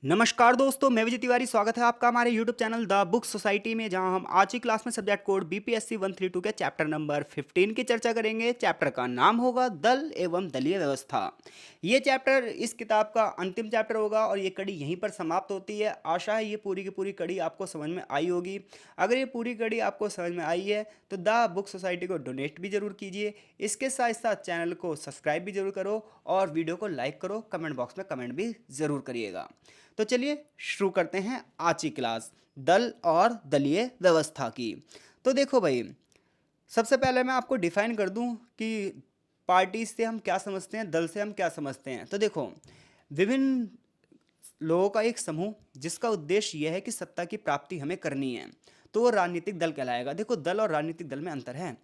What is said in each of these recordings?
नमस्कार दोस्तों, मैं विजय तिवारी। स्वागत है आपका हमारे YouTube channel the book society में, जहां हम आज की क्लास में सब्जेक्ट कोड बीपीएससी 132 के चैप्टर नंबर 15 की चर्चा करेंगे। चैप्टर का नाम होगा दल एवं दलीय व्यवस्था। ये चैप्टर इस किताब का अंतिम चैप्टर होगा और ये कड़ी यहीं पर समाप्त होती है। आशा है ये पूरी की पूरी कड़ी आपको समझ में आई होगी। अगर ये पूरी कड़ी आपको समझ में आई है तो द बुक सोसाइटी को डोनेट भी जरूर कीजिए। इसके साथ साथ चैनल को सब्सक्राइब भी जरूर करो और वीडियो को लाइक करो। कमेंट बॉक्स में कमेंट भी जरूर करिएगा। तो चलिए शुरू करते हैं आज की क्लास दल और दलीय व्यवस्था की। तो देखो भाई, सबसे पहले मैं आपको डिफाइन कर दूं कि पार्टी से हम क्या समझते हैं, दल से हम क्या समझते हैं। तो देखो, विभिन्न लोगों का एक समूह जिसका उद्देश्य यह है कि सत्ता की प्राप्ति हमें करनी है, तो वो राजनीतिक दल कहलाएगा। देखो, दल और राजनीतिक दल में अंतर है।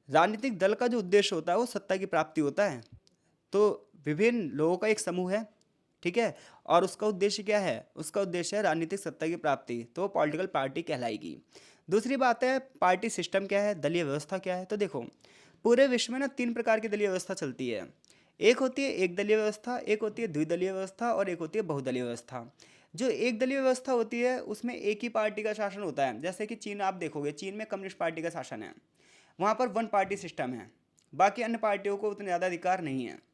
राजनीतिक दल का जो उद्देश्य होता है वो सत्ता की प्राप्ति होता है। तो विभिन्न लोगों का एक समूह है, ठीक है, और उसका उद्देश्य क्या है? उसका उद्देश्य है राजनीतिक सत्ता की प्राप्ति, तो पॉलिटिकल पार्टी कहलाएगी। दूसरी बात है, पार्टी सिस्टम क्या है, दलीय व्यवस्था क्या है। तो देखो, पूरे विश्व में ना तीन प्रकार की दलीय व्यवस्था चलती है। एक होती है एक दलीय व्यवस्था, एक होती है द्विदलीय व्यवस्था और एक होती है बहुदलीय व्यवस्था। जो एक दलीय व्यवस्था होती है उसमें एक ही पार्टी का शासन होता है। जैसे कि चीन, आप देखोगे चीन में कम्युनिस्ट पार्टी का शासन है। वहाँ पर वन पार्टी सिस्टम है, बाकी अन्य पार्टियों को उतने ज़्यादा अधिकार नहीं है।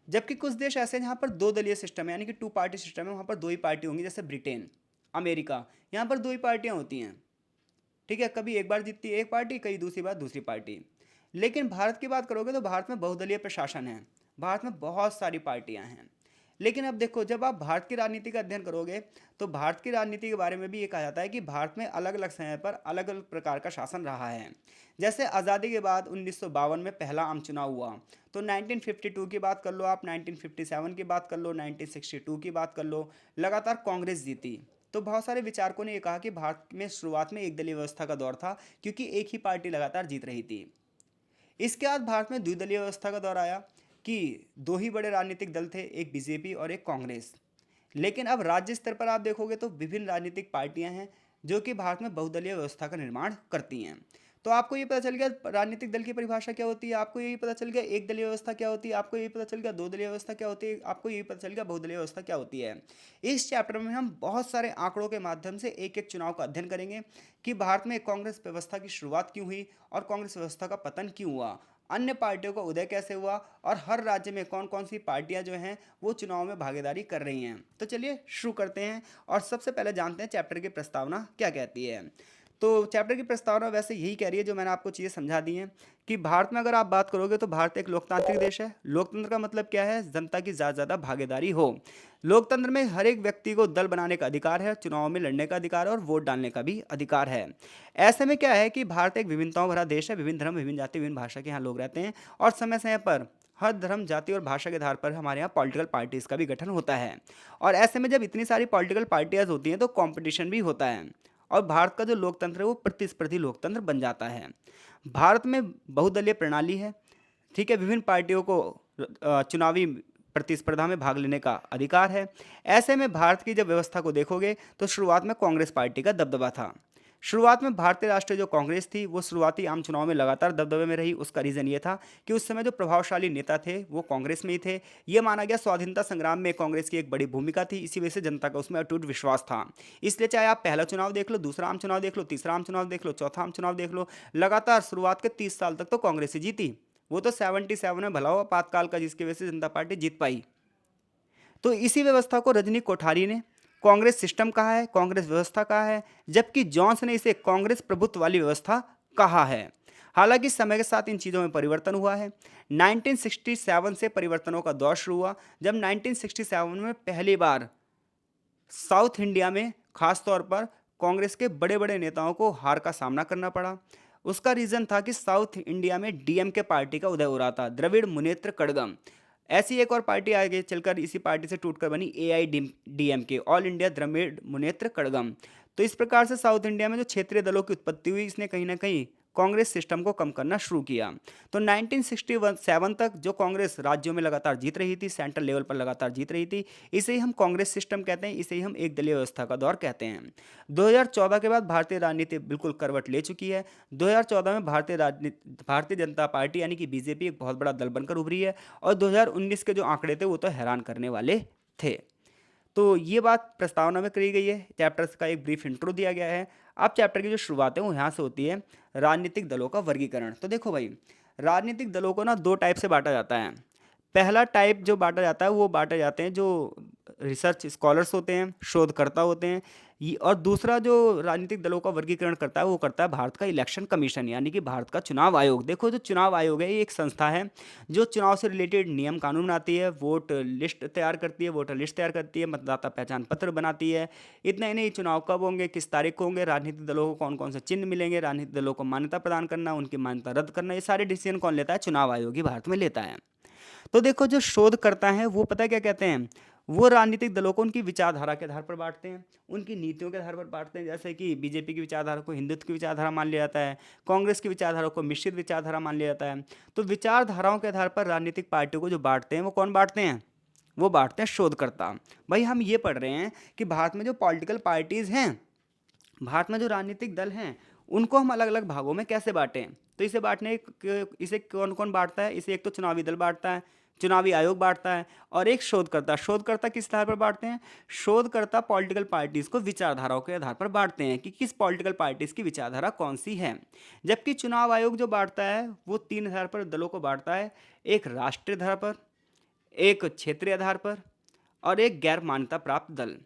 जबकि कुछ देश ऐसे हैं जहाँ पर दो दलीय सिस्टम है, यानी कि टू पार्टी सिस्टम है। वहाँ पर दो ही पार्टी होंगी, जैसे ब्रिटेन, अमेरिका, यहाँ पर दो ही पार्टियाँ होती हैं। ठीक है, कभी एक बार जीतती है एक पार्टी, कई दूसरी बार दूसरी पार्टी। लेकिन भारत की बात करोगे तो भारत में बहुदलीय प्रशासन है। भारत में बहुत सारी पार्टियां हैं। लेकिन अब देखो, जब आप भारत की राजनीति का अध्ययन करोगे तो भारत की राजनीति के बारे में भी ये कहा जाता है कि भारत में अलग अलग समय पर अलग अलग प्रकार का शासन रहा है। जैसे आज़ादी के बाद 1952 में पहला आम चुनाव हुआ, तो 1952 की बात कर लो आप, 1957 की बात कर लो, 1962 की बात कर लो, लगातार कांग्रेस जीती। तो बहुत सारे विचारकों ने यह कहा कि भारत में शुरुआत में एक दलीय व्यवस्था का दौर था, क्योंकि एक ही पार्टी लगातार जीत रही थी। इसके बाद भारत में द्विदलीय व्यवस्था का दौर आया कि दो ही बड़े राजनीतिक दल थे, एक बीजेपी और एक कांग्रेस। लेकिन अब राज्य स्तर पर आप देखोगे तो विभिन्न राजनीतिक पार्टियां हैं जो कि भारत में बहुदलीय व्यवस्था का निर्माण करती हैं। तो आपको ये पता चल गया राजनीतिक दल की परिभाषा क्या होती है, आपको यही पता चल गया एक दलीय व्यवस्था क्या होती है, आपको यही पता चल गया दो दलीय व्यवस्था क्या होती है, आपको यही पता चल गया बहुदलीय व्यवस्था क्या होती है। इस चैप्टर में हम बहुत सारे आंकड़ों के माध्यम से एक एक चुनाव का अध्ययन करेंगे कि भारत में कांग्रेस व्यवस्था की शुरुआत क्यों हुई और कांग्रेस व्यवस्था का पतन क्यों हुआ, अन्य पार्टियों का उदय कैसे हुआ, और हर राज्य में कौन कौन सी पार्टियां जो हैं वो चुनाव में भागीदारी कर रही हैं। तो चलिए शुरू करते हैं और सबसे पहले जानते हैं चैप्टर की प्रस्तावना क्या कहती है। तो चैप्टर की प्रस्तावना वैसे यही कह रही है जो मैंने आपको चीज़ें समझा दी हैं कि भारत में अगर आप बात करोगे तो भारत एक लोकतांत्रिक देश है। लोकतंत्र का मतलब क्या है? जनता की ज़्यादा से ज़्यादा भागीदारी हो। लोकतंत्र में हर एक व्यक्ति को दल बनाने का अधिकार है, चुनाव में लड़ने का अधिकार है और वोट डालने का भी अधिकार है। ऐसे में क्या है कि भारत एक विभिन्नताओं भरा देश है। विभिन्न धर्म, विभिन्न जाति, विभिन्न भाषा के यहाँ लोग रहते हैं और समय समय पर हर धर्म, जाति और भाषा के आधार पर हमारे यहाँ पॉलिटिकल पार्टीज़ का भी गठन होता है। और ऐसे में जब इतनी सारी पॉलिटिकल पार्टियाँ होती हैं तो कंपटीशन भी होता है और भारत का जो लोकतंत्र है वो प्रतिस्पर्धी लोकतंत्र बन जाता है। भारत में बहुदलीय प्रणाली है, ठीक है, विभिन्न पार्टियों को चुनावी प्रतिस्पर्धा में भाग लेने का अधिकार है। ऐसे में भारत की जब व्यवस्था को देखोगे तो शुरुआत में कांग्रेस पार्टी का दबदबा था। शुरुआत में भारतीय राष्ट्रीय जो कांग्रेस थी वो शुरुआती आम चुनाव में लगातार दबदबे में रही। उसका रीज़न ये था कि उस समय जो प्रभावशाली नेता थे वो कांग्रेस में ही थे। ये माना गया स्वाधीनता संग्राम में कांग्रेस की एक बड़ी भूमिका थी, इसी वजह से जनता का उसमें अटूट विश्वास था। इसलिए चाहे आप पहला चुनाव देख लो, दूसरा आम चुनाव देख लो, तीसरा आम चुनाव देख लो, चौथा आम चुनाव देख लो, लगातार शुरुआत के 30 साल तक तो कांग्रेस ही जीती। वो तो 77 में भला हुआ आपातकाल का, जिसकी वजह से जनता पार्टी जीत पाई। तो इसी व्यवस्था को रजनी कोठारी ने कांग्रेस सिस्टम कहा है, कांग्रेस व्यवस्था कहा है, जबकि जॉन्स ने इसे कांग्रेस प्रभुत्व वाली व्यवस्था कहा है। हालांकि समय के साथ इन चीज़ों में परिवर्तन हुआ है। 1967 से परिवर्तनों का दौर शुरू हुआ, जब 1967 में पहली बार साउथ इंडिया में खास तौर पर कांग्रेस के बड़े बड़े नेताओं को हार का सामना करना पड़ा। उसका रीज़न था कि साउथ इंडिया में डीएमके पार्टी का उदय हो रहा था, द्रविड़ मुनेत्र कड़गम। ऐसी एक और पार्टी आगे चलकर इसी पार्टी से टूटकर बनी एआईडीएमके, ऑल इंडिया द्रविड़ मुनेत्र कड़गम। तो इस प्रकार से साउथ इंडिया में जो क्षेत्रीय दलों की उत्पत्ति हुई, इसने कहीं ना कहीं कांग्रेस सिस्टम को कम करना शुरू किया। तो 1967 तक जो कांग्रेस राज्यों में लगातार जीत रही थी, सेंट्रल लेवल पर लगातार जीत रही थी, इसे ही हम कांग्रेस सिस्टम कहते हैं, इसे ही हम एक दलीय व्यवस्था का दौर कहते हैं। 2014 के बाद भारतीय राजनीति बिल्कुल करवट ले चुकी है। 2014 में भारतीय जनता पार्टी यानी कि बीजेपी एक बहुत बड़ा दल बनकर उभरी है और 2019 के जो आंकड़े थे वो तो हैरान करने वाले थे। तो ये बात प्रस्तावना में करी गई है, चैप्टर्स का एक ब्रीफ इंट्रो दिया गया है। अब चैप्टर की जो शुरुआत है वो यहाँ से होती है, राजनीतिक दलों का वर्गीकरण। तो देखो भाई, राजनीतिक दलों को ना दो टाइप से बांटा जाता है। पहला टाइप जो बांटा जाता है वो बांटे जाते हैं जो रिसर्च स्कॉलर्स होते हैं, शोधकर्ता होते हैं। और दूसरा जो राजनीतिक दलों का वर्गीकरण करता है वो करता है भारत का इलेक्शन कमीशन, यानी कि भारत का चुनाव आयोग। देखो, जो चुनाव आयोग है ये एक संस्था है जो चुनाव से रिलेटेड नियम कानून बनाती है, वोट लिस्ट तैयार करती है, वोटर लिस्ट तैयार करती है, मतदाता पहचान पत्र बनाती है। इतना ही नहीं, चुनाव कब होंगे, किस तारीख को होंगे, राजनीतिक दलों को कौन कौन से चिन्ह मिलेंगे, राजनीतिक दलों को मान्यता प्रदान करना, उनकी मान्यता रद्द करना, ये सारे डिसीजन कौन लेता है? चुनाव आयोग ही भारत में लेता है। तो देखो, जो शोध करता है वो पता है क्या कहते हैं, वो राजनीतिक दलों को उनकी विचारधारा के आधार पर बांटते हैं, उनकी नीतियों के आधार पर बांटते हैं। जैसे कि बीजेपी की विचारधारा को हिंदुत्व की विचारधारा मान लिया जाता है, कांग्रेस की विचारधारा को मिश्रित विचारधारा मान लिया जाता है। तो विचारधाराओं के आधार पर राजनीतिक पार्टियों को जो बांटते हैं वो कौन बांटते हैं? वो बांटते हैं शोधकर्ता। भाई, हम ये पढ़ रहे हैं कि भारत में जो पॉलिटिकल पार्टीज हैं, भारत में जो राजनीतिक दल हैं, उनको हम अलग अलग भागों में कैसे बांटें। तो इसे कौन कौन बांटता है? इसे एक तो चुनावी दल बांटता है, चुनावी आयोग बांटता है, और एक शोधकर्ता। शोधकर्ता किस आधार पर बांटते हैं? शोधकर्ता पॉलिटिकल पार्टीज को विचारधाराओं के आधार पर बांटते हैं कि किस पॉलिटिकल पार्टीज की विचारधारा कौन सी है। जबकि चुनाव आयोग जो बांटता है वो तीन आधार पर दलों को बांटता है, एक राष्ट्रीय आधार पर, एक क्षेत्रीय आधार पर, और एक गैर मान्यता प्राप्त दल।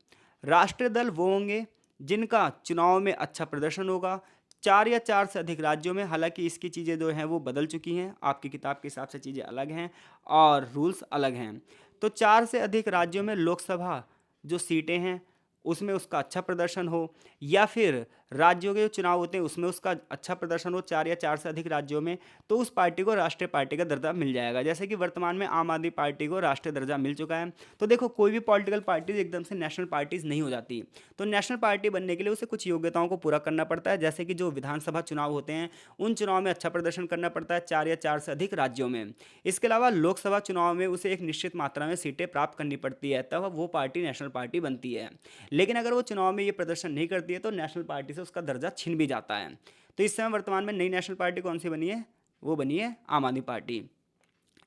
राष्ट्रीय दल वो होंगे जिनका चुनाव में अच्छा प्रदर्शन होगा, चार या चार से अधिक राज्यों में। हालांकि इसकी चीज़ें जो हैं वो बदल चुकी हैं, आपकी किताब के हिसाब से चीज़ें अलग हैं और रूल्स अलग हैं। तो चार से अधिक राज्यों में लोकसभा जो सीटें हैं उसमें उसका अच्छा प्रदर्शन हो, या फिर राज्यों के जो चुनाव होते हैं उसमें उसका अच्छा प्रदर्शन हो, चार या चार से अधिक राज्यों में, तो उस पार्टी को राष्ट्रीय पार्टी का दर्जा मिल जाएगा। जैसे कि वर्तमान में आम आदमी पार्टी को राष्ट्रीय दर्जा मिल चुका है। तो देखो, कोई भी पॉलिटिकल पार्टी एकदम से नेशनल पार्टीज नहीं हो जाती। तो नेशनल पार्टी बनने के लिए उसे कुछ योग्यताओं को पूरा करना पड़ता है। जैसे कि जो विधानसभा चुनाव होते हैं उन चुनाव में अच्छा प्रदर्शन करना पड़ता है चार या चार से अधिक राज्यों में। इसके अलावा लोकसभा चुनाव में उसे एक निश्चित मात्रा में सीटें प्राप्त करनी पड़ती है, तब वो पार्टी नेशनल पार्टी बनती है। लेकिन अगर वो चुनाव में ये प्रदर्शन नहीं करती है तो नेशनल पार्टी से उसका दर्जा छिन भी जाता है। तो इस समय वर्तमान में नई नेशनल पार्टी कौन सी बनी है? वो बनी है आम आदमी पार्टी।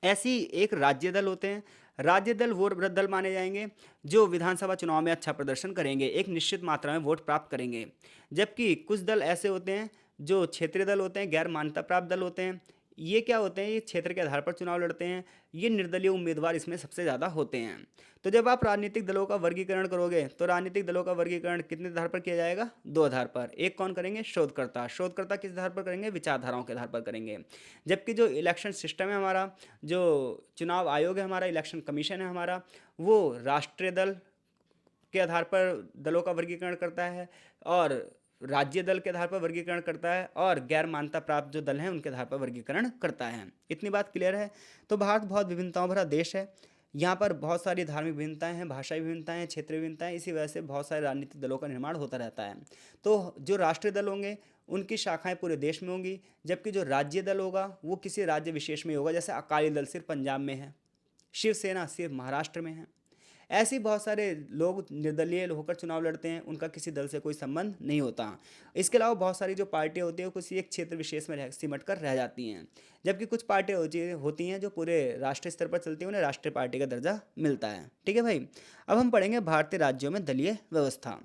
ऐसी एक राज्य दल होते हैं। राज्य दल वो दल माने जाएंगे जो विधानसभा चुनाव में अच्छा प्रदर्शन करेंगे, एक निश्चित मात्रा में वोट प्राप्त करेंगे। जबकि कुछ दल ऐसे होते हैं जो क्षेत्रीय दल होते हैं, गैर मान्यता प्राप्त दल होते हैं। ये क्या होते हैं? ये क्षेत्र के आधार पर चुनाव लड़ते हैं। ये निर्दलीय उम्मीदवार इसमें सबसे ज़्यादा होते हैं। तो जब आप राजनीतिक दलों का वर्गीकरण करोगे तो राजनीतिक दलों का वर्गीकरण कितने आधार पर किया जाएगा? दो आधार पर। एक कौन करेंगे? शोधकर्ता। शोधकर्ता किस आधार पर करेंगे? विचारधाराओं के आधार पर करेंगे। जबकि जो इलेक्शन सिस्टम है हमारा, जो चुनाव आयोग है हमारा, इलेक्शन कमीशन है हमारा, वो राष्ट्रीय दल के आधार पर दलों का वर्गीकरण करता है, और राज्य दल के आधार पर वर्गीकरण करता है, और गैर मान्यता प्राप्त जो दल हैं उनके आधार पर वर्गीकरण करता है। इतनी बात क्लियर है? तो भारत बहुत विभिन्नताओं भरा देश है। यहाँ पर बहुत सारी धार्मिक विभिन्नताएं हैं, भाषाई विभिन्नताएं हैं, क्षेत्रीय विभिन्नताएं, इसी वजह से बहुत सारे राजनीतिक दलों का निर्माण होता रहता है। तो जो राष्ट्रीय दल होंगे उनकी शाखाएं पूरे देश में होंगी, जबकि जो राज्य दल होगा वो किसी राज्य विशेष में होगा। जैसे अकाली दल सिर्फ पंजाब में है, शिवसेना सिर्फ महाराष्ट्र में है। ऐसे ही बहुत सारे लोग निर्दलीय होकर चुनाव लड़ते हैं, उनका किसी दल से कोई संबंध नहीं होता। इसके अलावा बहुत सारी जो पार्टियां होती हैं वो किसी एक क्षेत्र विशेष में सिमट कर रह जाती हैं। जबकि कुछ पार्टियां होती हैं जो पूरे राष्ट्रीय स्तर पर चलती हैं, उन्हें राष्ट्रीय पार्टी का दर्जा मिलता है। ठीक है भाई। अब हम पढ़ेंगे भारतीय राज्यों में दलीय व्यवस्था।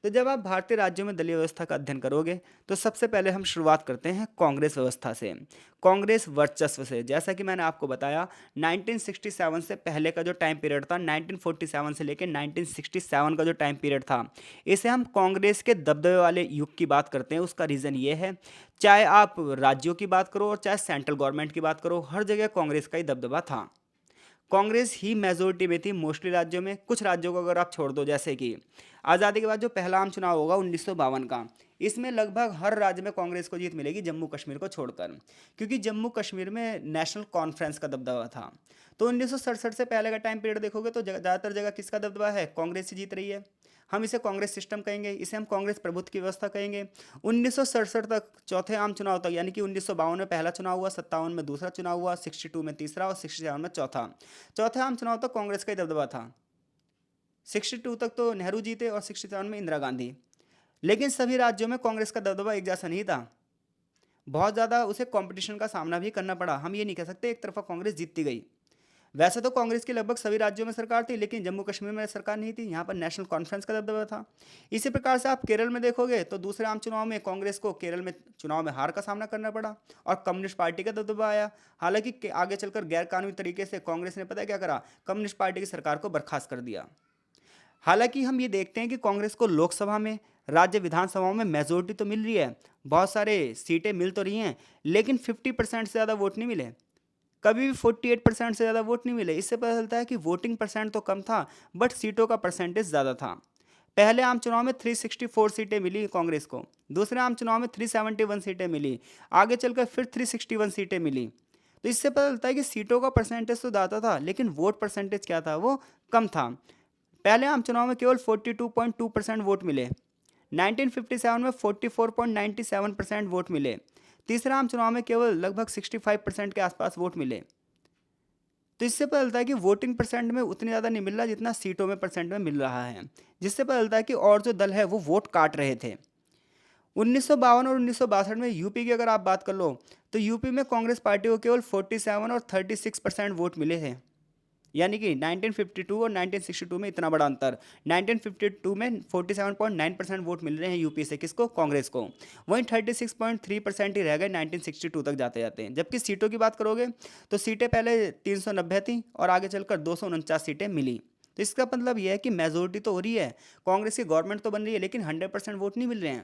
तो जब आप भारतीय राज्यों में दलीय व्यवस्था का अध्ययन करोगे तो सबसे पहले हम शुरुआत करते हैं कांग्रेस व्यवस्था से, कांग्रेस वर्चस्व से। जैसा कि मैंने आपको बताया, 1967 से पहले का जो टाइम पीरियड था, 1947 से लेकर 1967 का जो टाइम पीरियड था, इसे हम कांग्रेस के दबदबे वाले युग की बात करते हैं। उसका रीज़न ये है, चाहे आप राज्यों की बात करो और चाहे सेंट्रल गवर्नमेंट की बात करो, हर जगह कांग्रेस का ही दबदबा था। कांग्रेस ही मेजोरिटी में थी मोस्टली राज्यों में। कुछ राज्यों को अगर आप छोड़ दो, जैसे कि आज़ादी के बाद जो पहला आम चुनाव होगा 1952 का, इसमें लगभग हर राज्य में कांग्रेस को जीत मिलेगी जम्मू कश्मीर को छोड़कर, क्योंकि जम्मू कश्मीर में नेशनल कॉन्फ्रेंस का दबदबा था। तो 1967 से पहले का टाइम पीरियड देखोगे तो ज़्यादातर जगह किसका दबदबा है? कांग्रेस ही जीत रही है। हम इसे कांग्रेस सिस्टम कहेंगे, इसे हम कांग्रेस प्रभुत्व की व्यवस्था कहेंगे। 1967 तक, चौथे आम चुनाव तक, यानी कि 1952 में पहला चुनाव हुआ, 57 में दूसरा चुनाव हुआ, 62 में तीसरा और 67 में चौथा। चौथे आम चुनाव तक कांग्रेस का ही दबदबा था। 62 तक तो नेहरू जीते और 67 में इंदिरा गांधी। लेकिन सभी राज्यों में कांग्रेस का दबदबा एक जैसा नहीं था। बहुत ज़्यादा उसे कंपटीशन का सामना भी करना पड़ा। हम ये नहीं कह सकते एक तरफा कांग्रेस जीतती गई। वैसे तो कांग्रेस की लगभग सभी राज्यों में सरकार थी, लेकिन जम्मू कश्मीर में सरकार नहीं थी, यहाँ पर नेशनल कॉन्फ्रेंस का दबदबा था। इसी प्रकार से आप केरल में देखोगे तो दूसरे आम चुनाव में कांग्रेस को केरल में चुनाव में हार का सामना करना पड़ा और कम्युनिस्ट पार्टी का दबदबा आया। हालांकि आगे चलकर गैर कानूनी तरीके से कांग्रेस ने पता है क्या करा, कम्युनिस्ट पार्टी की सरकार को बर्खास्त कर दिया। हालांकि हम ये देखते हैं कि कांग्रेस को लोकसभा में, राज्य विधानसभाओं में मेजोरिटी तो मिल रही है, बहुत सारे सीटें मिल तो रही हैं, लेकिन 50% से ज़्यादा वोट नहीं मिले। कभी भी 48% से ज़्यादा वोट नहीं मिले। इससे पता चलता है कि वोटिंग परसेंट तो कम था, बट सीटों का परसेंटेज ज़्यादा था। पहले आम चुनाव में 364 सीटें मिली कांग्रेस को, दूसरे आम चुनाव में 371 सीटें मिली, आगे चलकर फिर 361 सीटें मिली। तो इससे पता चलता है कि सीटों का परसेंटेज तो ज़्यादा था, लेकिन वोट परसेंटेज क्या था, वो कम था। पहले आम चुनाव में केवल 42.2% वोट मिले, 1957 में 44.97% वोट मिले, तीसरे आम चुनाव में केवल लगभग 65% के आसपास वोट मिले। तो इससे पता चलता है कि वोटिंग परसेंट में उतनी ज़्यादा नहीं मिल रहा जितना सीटों में परसेंट में मिल रहा है, जिससे पता चलता है कि और जो दल है वो वोट काट रहे थे। 1952 और 1962 में यूपी की अगर आप बात कर लो तो यूपी में कांग्रेस पार्टी को केवल 47 और 36% वोट मिले थे। यानी कि 1952 और 1962 में इतना बड़ा अंतर। 1952 में 47.9% वोट मिल रहे हैं यूपी से, किसको, कांग्रेस को। वहीं 36.3% ही रह गए 1962 तक जाते जाते हैं। जबकि सीटों की बात करोगे तो सीटें पहले 390 थी और आगे चलकर 249 सीटें मिली। तो इसका मतलब यह है कि मेजोरिटी तो हो रही है, कांग्रेस की गवर्नमेंट तो बन रही है, लेकिन 100% वोट नहीं मिल रहे हैं।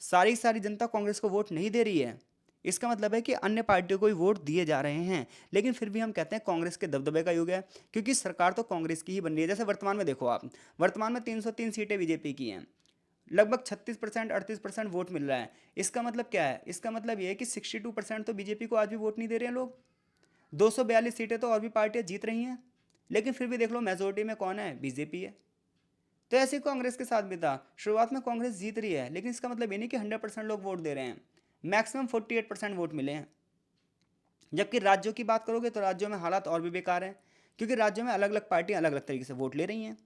सारी सारी जनता कांग्रेस को वोट नहीं दे रही है। इसका मतलब है कि अन्य पार्टियों को भी वोट दिए जा रहे हैं, लेकिन फिर भी हम कहते हैं कांग्रेस के दबदबे का युग है, क्योंकि सरकार तो कांग्रेस की ही बन रही है। जैसे वर्तमान में देखो आप, वर्तमान में 303 सीटें बीजेपी की हैं, लगभग 36% 38% वोट मिल रहा है। इसका मतलब क्या है, इसका मतलब ये है कि 62% तो बीजेपी को आज भी वोट नहीं दे रहे हैं लोग। 242 सीटें तो और भी पार्टियां जीत रही हैं, लेकिन फिर भी देख लो मेजोरिटी में कौन है, बीजेपी है। तो ऐसे ही कांग्रेस के साथ भी था, शुरुआत में कांग्रेस जीत रही है, लेकिन इसका मतलब ये नहीं कि 100% लोग वोट दे रहे हैं। मैक्सिमम 48% वोट मिले हैं। जबकि राज्यों की बात करोगे तो राज्यों में हालात और भी बेकार हैं, क्योंकि राज्यों में अलग अलग पार्टियां अलग अलग तरीके से वोट ले रही हैं।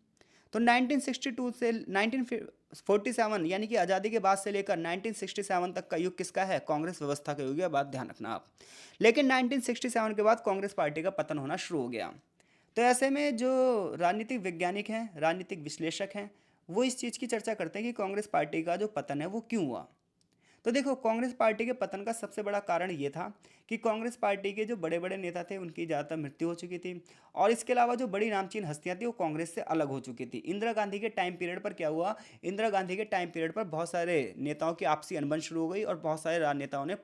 तो 1962 से 1947 यानी कि आज़ादी के बाद से लेकर 1967 तक का युग किसका है, कांग्रेस व्यवस्था का युग है, बात ध्यान रखना आप। लेकिन 1967 के बाद कांग्रेस पार्टी का पतन होना शुरू हो गया। तो ऐसे में जो राजनीतिक वैज्ञानिक हैं, राजनीतिक विश्लेषक हैं, वो इस चीज़ की चर्चा करते हैं कि कांग्रेस पार्टी का जो पतन है वो क्यों हुआ। तो देखो, कांग्रेस पार्टी के पतन का सबसे बड़ा कारण ये था कि कांग्रेस पार्टी के जो बड़े बड़े नेता थे उनकी ज़्यादातर मृत्यु हो चुकी थी, और इसके अलावा जो बड़ी नामचीन हस्तियां थी वो कांग्रेस से अलग हो चुकी थी। इंदिरा गांधी के टाइम पीरियड पर क्या हुआ, इंदिरा गांधी के टाइम पीरियड पर बहुत सारे नेताओं की आपसी अनबन शुरू हो गई और बहुत सारे राजनेताओं ने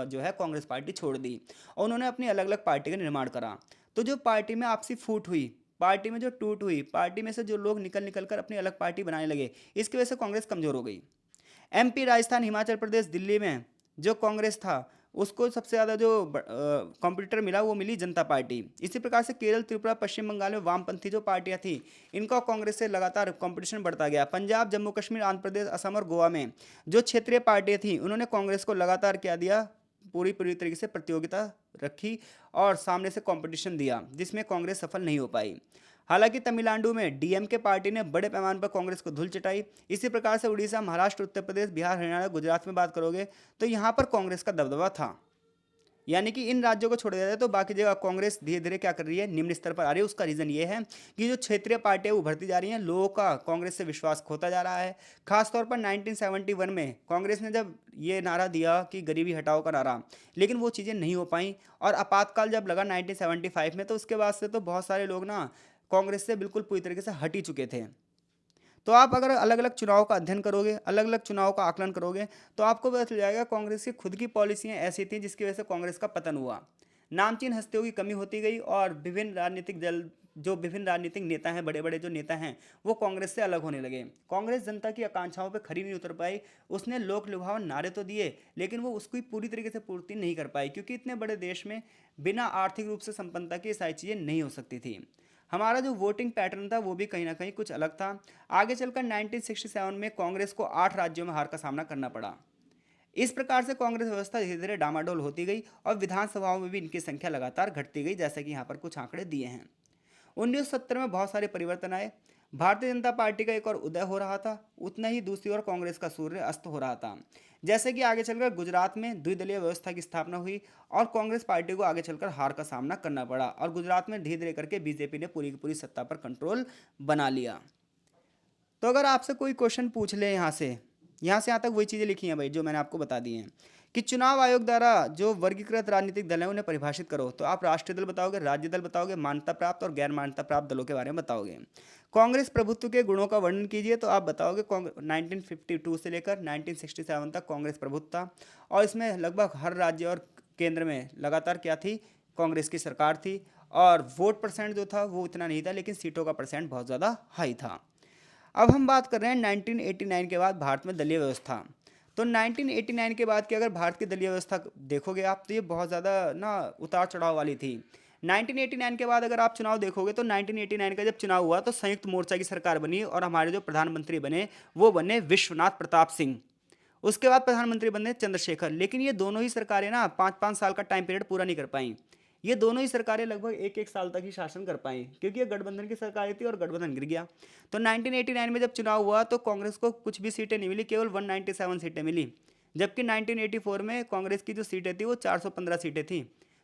जो है कांग्रेस पार्टी छोड़ दी और उन्होंने अपनी अलग अलग पार्टी का निर्माण करा। तो जो पार्टी में आपसी फूट हुई, पार्टी में जो टूट हुई, पार्टी में से जो लोग निकल निकल कर अपनी अलग पार्टी बनाने लगे, इसकी वजह से कांग्रेस कमज़ोर हो गई। एमपी, राजस्थान, हिमाचल प्रदेश, दिल्ली में जो कांग्रेस था उसको सबसे ज़्यादा जो कॉम्पिटिटर मिला वो मिली जनता पार्टी। इसी प्रकार से केरल, त्रिपुरा, पश्चिम बंगाल में वामपंथी जो पार्टियां थी इनका कांग्रेस से लगातार कंपटीशन बढ़ता गया। पंजाब, जम्मू कश्मीर, आंध्र प्रदेश, असम और गोवा में जो क्षेत्रीय पार्टियां थी उन्होंने कांग्रेस को लगातार क्या दिया, पूरी पूरी तरीके से प्रतियोगिता रखी और सामने से कंपटीशन दिया, जिसमें कांग्रेस सफल नहीं हो पाई। हालांकि तमिलनाडु में डीएमके पार्टी ने बड़े पैमाने पर कांग्रेस को धूल चटाई। इसी प्रकार से उड़ीसा, महाराष्ट्र, उत्तर प्रदेश, बिहार, हरियाणा, गुजरात में बात करोगे तो यहाँ पर कांग्रेस का दबदबा था। यानी कि इन राज्यों को छोड़ दिया जाए तो बाकी जगह कांग्रेस धीरे धीरे क्या कर रही है, निम्न स्तर पर आ रही है। उसका रीज़न ये है कि जो क्षेत्रीय पार्टियां उभरती जा रही हैं, लोगों का कांग्रेस से विश्वास खोता जा रहा है। खासतौर पर 1971 में कांग्रेस ने जब ये नारा दिया कि गरीबी हटाओ का नारा, लेकिन वो चीज़ें नहीं हो पाई और आपातकाल जब लगा 1975 में, तो उसके बाद से तो बहुत सारे लोग ना कांग्रेस से बिल्कुल पूरी तरीके से हट ही चुके थे। तो आप अगर अलग अलग चुनाव का अध्ययन करोगे, अलग अलग चुनाव का आकलन करोगे, तो आपको पता चल जाएगा कांग्रेस की खुद की पॉलिसियां ऐसी थी जिसकी वजह से कांग्रेस का पतन हुआ। नामचीन हस्तियों की कमी होती गई और विभिन्न राजनीतिक दल, जो विभिन्न राजनीतिक नेता हैं, बड़े बड़े जो नेता हैं, वो कांग्रेस से अलग होने लगे। कांग्रेस जनता की आकांक्षाओं पर खरी नहीं उतर पाई। उसने लोक लुभावन नारे तो दिए, लेकिन वो उसकी पूरी तरीके से पूर्ति नहीं कर पाई, क्योंकि इतने बड़े देश में बिना आर्थिक रूप से संपन्नता की सारी चीज़ें नहीं हो सकती थी। हमारा जो वोटिंग पैटर्न था वो भी कहीं ना कहीं कुछ अलग था। आगे चलकर 1967 में कांग्रेस को 8 राज्यों में हार का सामना करना पड़ा। इस प्रकार से कांग्रेस व्यवस्था धीरे धीरे डामाडोल होती गई और विधानसभाओं में भी इनकी संख्या लगातार घटती गई, जैसा कि यहाँ पर कुछ आंकड़े दिए हैं। 1970 में बहुत सारे परिवर्तन आए। भारतीय जनता पार्टी का एक और उदय हो रहा था, उतना ही दूसरी ओर कांग्रेस का सूर्य अस्त हो रहा था। जैसे कि आगे चलकर गुजरात में द्विदलीय व्यवस्था की स्थापना हुई और कांग्रेस पार्टी को आगे चलकर हार का सामना करना पड़ा और गुजरात में धीरे धीरे करके बीजेपी ने पूरी की पूरी सत्ता पर कंट्रोल बना लिया। तो अगर आपसे कोई क्वेश्चन पूछ ले यहाँ से यहाँ तक वही चीज़ें लिखी हैं भाई जो मैंने आपको बता दी हैं कि चुनाव आयोग द्वारा जो वर्गीकृत राजनीतिक दल हैं उन्हें परिभाषित करो, तो आप राष्ट्रीय दल बताओगे, राज्य दल बताओगे, मान्यता प्राप्त और गैर मान्यता प्राप्त दलों के बारे में बताओगे। कांग्रेस प्रभुत्व के गुणों का वर्णन कीजिए, तो आप बताओगे 1952 से लेकर 1967 तक कांग्रेस प्रभुत्व था और इसमें लगभग हर राज्य और केंद्र में लगातार क्या थी, कांग्रेस की सरकार थी। और वोट परसेंट जो था वो इतना नहीं था, लेकिन सीटों का परसेंट बहुत ज़्यादा हाई था। अब हम बात कर रहे हैं 1989 के बाद भारत में दलीय व्यवस्था। तो 1989 के बाद की अगर भारत की दलीय व्यवस्था देखोगे आप, तो ये बहुत ज़्यादा ना उतार चढ़ाव वाली थी। 1989 के बाद अगर आप चुनाव देखोगे तो 1989 का जब चुनाव हुआ तो संयुक्त मोर्चा की सरकार बनी और हमारे जो प्रधानमंत्री बने वो बने विश्वनाथ प्रताप सिंह। उसके बाद प्रधानमंत्री बने चंद्रशेखर। लेकिन ये दोनों ही सरकारें ना 5-5 साल का टाइम पीरियड पूरा नहीं कर पाई। ये दोनों ही सरकारें लगभग 1-1 साल तक ही शासन कर पाई, क्योंकि ये गठबंधन की सरकारें थी और गठबंधन गिर गया। तो 1989 में जब चुनाव हुआ तो कांग्रेस को कुछ भी सीटें नहीं मिली, केवल 197 सीटें मिली। जबकि 1984 में कांग्रेस की जो सीटें थी वो 415 सीटें थी।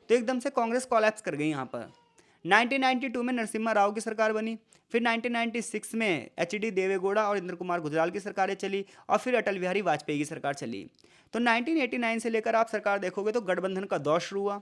तो एकदम से कांग्रेस कोलैप्स कर गई यहाँ पर। 1992 में नरसिम्हा राव की सरकार बनी। फिर 1996 में एच डी देवेगौड़ा और इंद्र कुमार गुजराल की सरकारें चली और फिर अटल बिहारी वाजपेयी की सरकार चली। तो 1989 से लेकर आप सरकार देखोगे तो गठबंधन का दौर शुरू हुआ।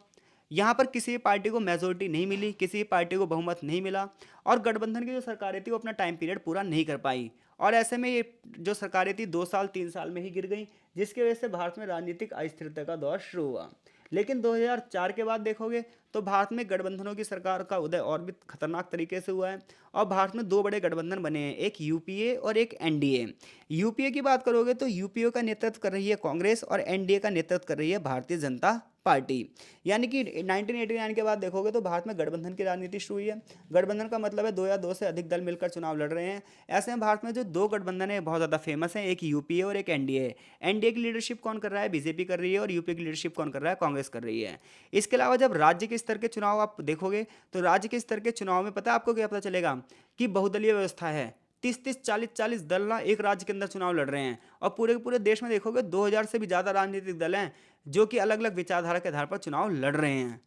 यहाँ पर किसी भी पार्टी को मेजोरिटी नहीं मिली, किसी भी पार्टी को बहुमत नहीं मिला और गठबंधन की जो सरकारें थी वो अपना टाइम पीरियड पूरा नहीं कर पाई। और ऐसे में ये जो सरकारें थी 2 साल 3 साल में ही गिर गई, जिसकी वजह से भारत में राजनीतिक अस्थिरता का दौर शुरू हुआ। लेकिन 2004 के बाद देखोगे तो भारत में गठबंधनों की सरकार का उदय और भी खतरनाक तरीके से हुआ है और भारत में दो बड़े गठबंधन बने हैं, एक यूपीए और एक एनडीए। यूपीए की बात करोगे तो यूपीए का नेतृत्व कर रही है कांग्रेस और एनडीए का नेतृत्व कर रही है भारतीय जनता पार्टी। यानी कि 1989 के बाद देखोगे तो भारत में गठबंधन की राजनीति शुरू हुई है। गठबंधन का मतलब है दो या दो से अधिक दल मिलकर चुनाव लड़ रहे हैं। ऐसे में भारत में जो दो गठबंधन है बहुत ज़्यादा फेमस हैं, एक यूपीए और एक एनडीए। एनडीए की लीडरशिप कौन कर रहा है, बीजेपी कर रही है, और यूपीए की लीडरशिप कौन कर रहा है, कांग्रेस कर रही है। इसके अलावा जब राज्य के स्तर के चुनाव आप देखोगे तो राज्य के स्तर के चुनाव में पता है आपको क्या पता चलेगा कि बहुदलीय व्यवस्था है। 30-30 40-40 दल ना एक राज्य के अंदर चुनाव लड़ रहे हैं और पूरे के पूरे देश में देखोगे 2000 से भी ज़्यादा राजनीतिक दल हैं जो कि अलग अलग विचारधारा के आधार पर चुनाव लड़ रहे हैं।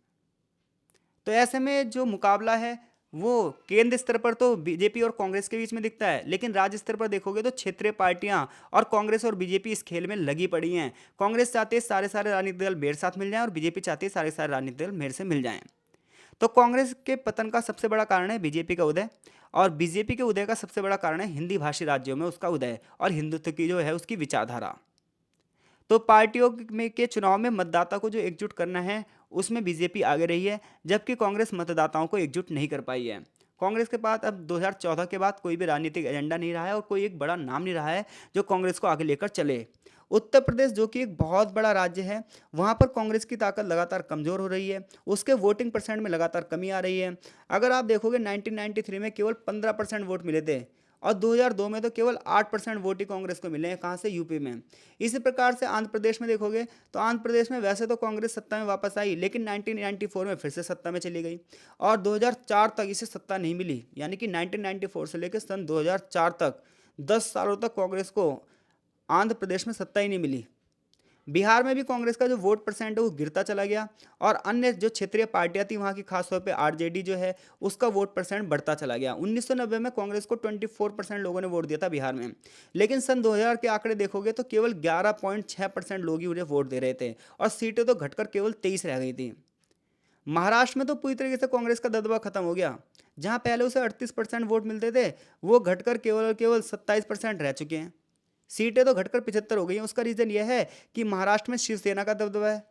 तो ऐसे में जो मुकाबला है वो केंद्र स्तर पर तो बीजेपी और कांग्रेस के बीच में दिखता है, लेकिन राज्य स्तर पर देखोगे तो क्षेत्रीय पार्टियां और कांग्रेस और बीजेपी इस खेल में लगी पड़ी हैं। कांग्रेस चाहती है सारे सारे राजनीतिक दल मेरे साथ मिल जाएं और बीजेपी चाहती है सारे सारे राजनीतिक दल मेरे से मिल जाएं। तो कांग्रेस के पतन का सबसे बड़ा कारण है बीजेपी का उदय और बीजेपी के उदय का सबसे बड़ा कारण है हिंदी भाषी राज्यों में उसका उदय और हिंदुत्व की जो है उसकी विचारधारा। तो पार्टियों में के चुनाव में मतदाता को जो एकजुट करना है उसमें बीजेपी आगे रही है, जबकि कांग्रेस मतदाताओं को एकजुट नहीं कर पाई है। कांग्रेस के पास अब 2014 के बाद कोई भी राजनीतिक एजेंडा नहीं रहा है और कोई एक बड़ा नाम नहीं रहा है जो कांग्रेस को आगे लेकर चले। उत्तर प्रदेश जो कि एक बहुत बड़ा राज्य है, वहाँ पर कांग्रेस की ताकत लगातार कमज़ोर हो रही है, उसके वोटिंग परसेंट में लगातार कमी आ रही है। अगर आप देखोगे 1993 में केवल 15% वोट मिले थे और 2002 में तो केवल 8% वोट ही कांग्रेस को मिले हैं, कहाँ से, यूपी में। इसी प्रकार से आंध्र प्रदेश में देखोगे तो आंध्र प्रदेश में वैसे तो कांग्रेस सत्ता में वापस आई, लेकिन 1994 में फिर से सत्ता में चली गई और 2004 तक इसे सत्ता नहीं मिली। यानी कि 1994 से लेकर सन 2004 तक 10 सालों तक कांग्रेस को आंध्र प्रदेश में सत्ता ही नहीं मिली। बिहार में भी कांग्रेस का जो वोट परसेंट है वो गिरता चला गया और अन्य जो क्षेत्रीय पार्टियां थी वहाँ की खासतौर पे आरजेडी जो है उसका वोट परसेंट बढ़ता चला गया। 1990 में कांग्रेस को 24% लोगों ने वोट दिया था बिहार में, लेकिन सन 2000 के आंकड़े देखोगे तो केवल 11.6% लोग ही उन्हें वोट दे रहे थे और सीटें तो घटकर केवल 23 रह गई थी। महाराष्ट्र में तो पूरी तरीके से कांग्रेस का दबदबा खत्म हो गया। जहाँ पहले उसे 38% वोट मिलते थे वो घटकर केवल केवल 27% रह चुके हैं। सीटें तो घटकर 75 हो गई हैं। उसका रीज़न यह है कि महाराष्ट्र में शिवसेना का दबदबा है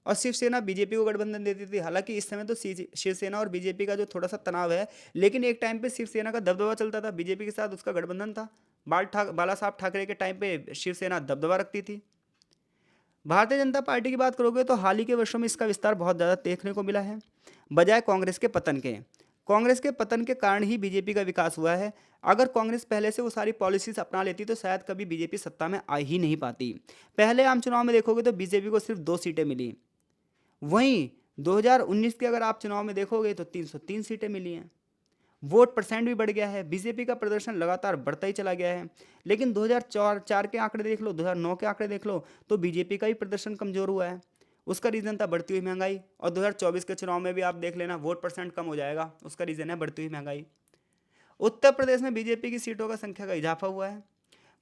और शिवसेना बीजेपी को गठबंधन देती थी। हालांकि इस समय तो शिवसेना और बीजेपी का जो थोड़ा सा तनाव है, लेकिन एक टाइम पे शिवसेना का दबदबा चलता था, बीजेपी के साथ उसका गठबंधन था। बाला साहब ठाकरे के टाइम पे शिवसेना दबदबा रखती थी। भारतीय जनता पार्टी की बात करोगे तो हाल ही के वर्षों में इसका विस्तार बहुत ज़्यादा देखने को मिला है, बजाय कांग्रेस के पतन के। कांग्रेस के पतन के कारण ही बीजेपी का विकास हुआ है। अगर कांग्रेस पहले से वो सारी पॉलिसीज अपना लेती तो शायद कभी बीजेपी सत्ता में आ ही नहीं पाती। पहले आम चुनाव में देखोगे तो बीजेपी को सिर्फ 2 सीटें मिली, वहीं 2019 के अगर आप चुनाव में देखोगे तो 303 सीटें मिली हैं। वोट परसेंट भी बढ़ गया है, बीजेपी का प्रदर्शन लगातार बढ़ता ही चला गया है। लेकिन 2004 के आंकड़े देख लो, 2009 के आंकड़े देख लो, तो बीजेपी का ही प्रदर्शन कमजोर हुआ है। उसका रीज़न था बढ़ती हुई महंगाई, और 2024 के चुनाव में भी आप देख लेना वोट परसेंट कम हो जाएगा, उसका रीज़न है बढ़ती हुई महंगाई। उत्तर प्रदेश में बीजेपी की सीटों का संख्या का इजाफा हुआ है।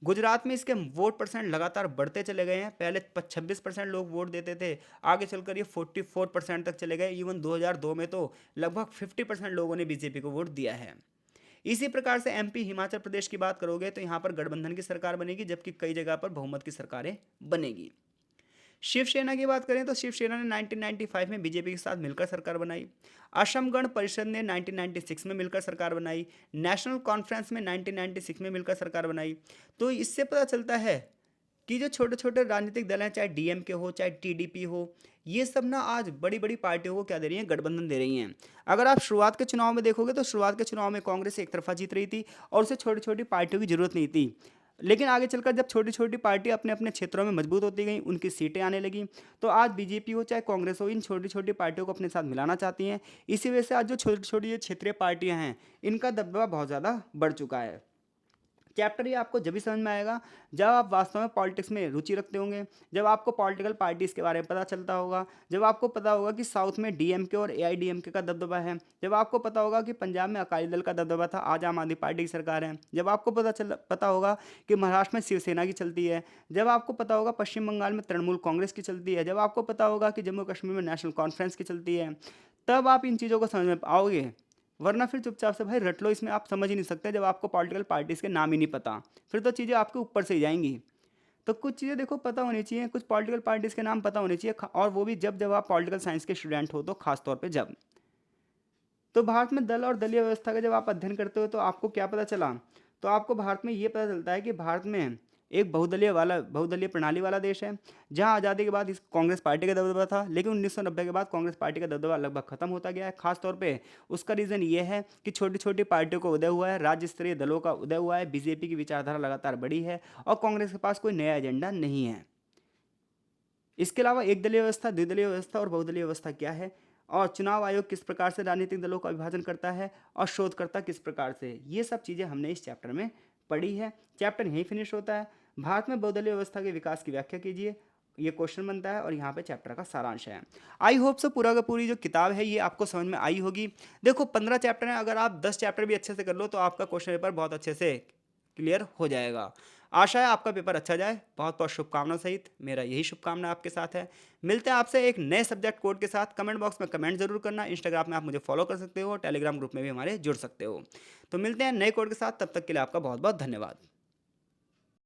गुजरात में इसके वोट परसेंट लगातार बढ़ते चले गए हैं। पहले 26% लोग वोट देते थे, आगे चलकर ये 44% तक चले गए। इवन 2002 में तो लगभग 50% लोगों ने बीजेपी को वोट दिया है। इसी प्रकार से एमपी, हिमाचल प्रदेश की बात करोगे तो यहाँ पर गठबंधन की सरकार बनेगी, जबकि कई जगह पर बहुमत की सरकारें बनेगी। शिवसेना की बात करें तो शिवसेना ने 1995 में बीजेपी के साथ मिलकर सरकार बनाई। असम गण परिषद ने 1996 में मिलकर सरकार बनाई। नेशनल कॉन्फ्रेंस में 1996 में मिलकर सरकार बनाई। तो इससे पता चलता है कि जो छोटे छोटे राजनीतिक दल हैं, चाहे डीएमके हो चाहे टीडीपी हो, ये सब ना आज बड़ी बड़ी पार्टियों को क्या दे रही हैं, गठबंधन दे रही हैं। अगर आप शुरुआत के चुनाव में देखोगे तो शुरुआत के चुनाव में कांग्रेस एक तरफा जीत रही थी और उसे छोटी छोटी पार्टियों की जरूरत नहीं थी। लेकिन आगे चलकर जब छोटी छोटी पार्टी अपने अपने क्षेत्रों में मजबूत होती गई, उनकी सीटें आने लगी, तो आज बीजेपी हो चाहे कांग्रेस हो, इन छोटी छोटी पार्टियों को अपने साथ मिलाना चाहती हैं। इसी वजह से आज जो छोटी छोटी ये क्षेत्रीय पार्टियां हैं, इनका दबदबा बहुत ज़्यादा बढ़ चुका है। चैप्टर ये आपको जब भी समझ में आएगा जब आप वास्तव में पॉलिटिक्स में रुचि रखते होंगे, जब आपको पॉलिटिकल पार्टीज़ के बारे में पता चलता होगा, जब आपको पता होगा कि साउथ में डीएमके और एआईडीएमके का दबदबा है, जब आपको पता होगा कि पंजाब में अकाली दल का दबदबा था, आज आम आदमी पार्टी की सरकार है, जब आपको पता होगा कि महाराष्ट्र में शिवसेना की चलती है, जब आपको पता होगा पश्चिम बंगाल में तृणमूल कांग्रेस की चलती है, जब आपको पता होगा कि जम्मू कश्मीर में नेशनल कॉन्फ्रेंस की चलती है, तब आप इन चीज़ों को समझ में आओगे। वरना फिर चुपचाप से भाई रट लो, इसमें आप समझ ही नहीं सकते जब आपको पॉलिटिकल पार्टीज के नाम ही नहीं पता, फिर तो चीज़ें आपके ऊपर से ही जाएंगी। तो कुछ चीज़ें देखो पता होनी चाहिए, कुछ पॉलिटिकल पार्टीज के नाम पता होने चाहिए, और वो भी जब जब आप पॉलिटिकल साइंस के स्टूडेंट हो, तो खास तौर पे जब। तो भारत में दल और दलीय व्यवस्था का जब आप अध्ययन करते हो तो आपको क्या पता चला, तो आपको भारत में ये पता चलता है कि भारत में एक बहुदलीय प्रणाली वाला देश है, जहां आज़ादी के बाद इस कांग्रेस पार्टी का दबदबा था, लेकिन 1990 के बाद कांग्रेस पार्टी का दबदबा लगभग खत्म होता गया है। खास तौर पे उसका रीज़न ये है कि छोटी छोटी पार्टियों का उदय हुआ है, राज्य स्तरीय दलों का उदय हुआ है, बीजेपी की विचारधारा लगातार बढ़ी है, और कांग्रेस के पास कोई नया एजेंडा नहीं है। इसके अलावा एक दलीय व्यवस्था, द्विदलीय व्यवस्था और बहुदलीय व्यवस्था क्या है, और चुनाव आयोग किस प्रकार से राजनीतिक दलों का विभाजन करता है, और शोधकर्ता किस प्रकार से, ये सब चीज़ें हमने इस चैप्टर में पढ़ी है। चैप्टर यहीं फिनिश होता है। भारत में बहुदलीय व्यवस्था के विकास की व्याख्या कीजिए, ये क्वेश्चन बनता है, और यहाँ पे चैप्टर का सारांश है। आई होप से पूरा का पूरी जो किताब है ये आपको समझ में आई होगी। देखो 15 चैप्टर हैं, अगर आप 10 चैप्टर भी अच्छे से कर लो तो आपका क्वेश्चन पेपर बहुत अच्छे से क्लियर हो जाएगा। आशा है आपका पेपर अच्छा जाए, बहुत बहुत शुभकामनाओं सहित मेरा यही शुभकामना आपके साथ है। मिलते हैं आपसे एक नए सब्जेक्ट कोड के साथ। कमेंट बॉक्स में कमेंट जरूर करना, इंस्टाग्राम में आप मुझे फॉलो कर सकते हो, टेलीग्राम ग्रुप में भी हमारे जुड़ सकते हो। तो मिलते हैं नए कोड के साथ, तब तक के लिए आपका बहुत बहुत धन्यवाद।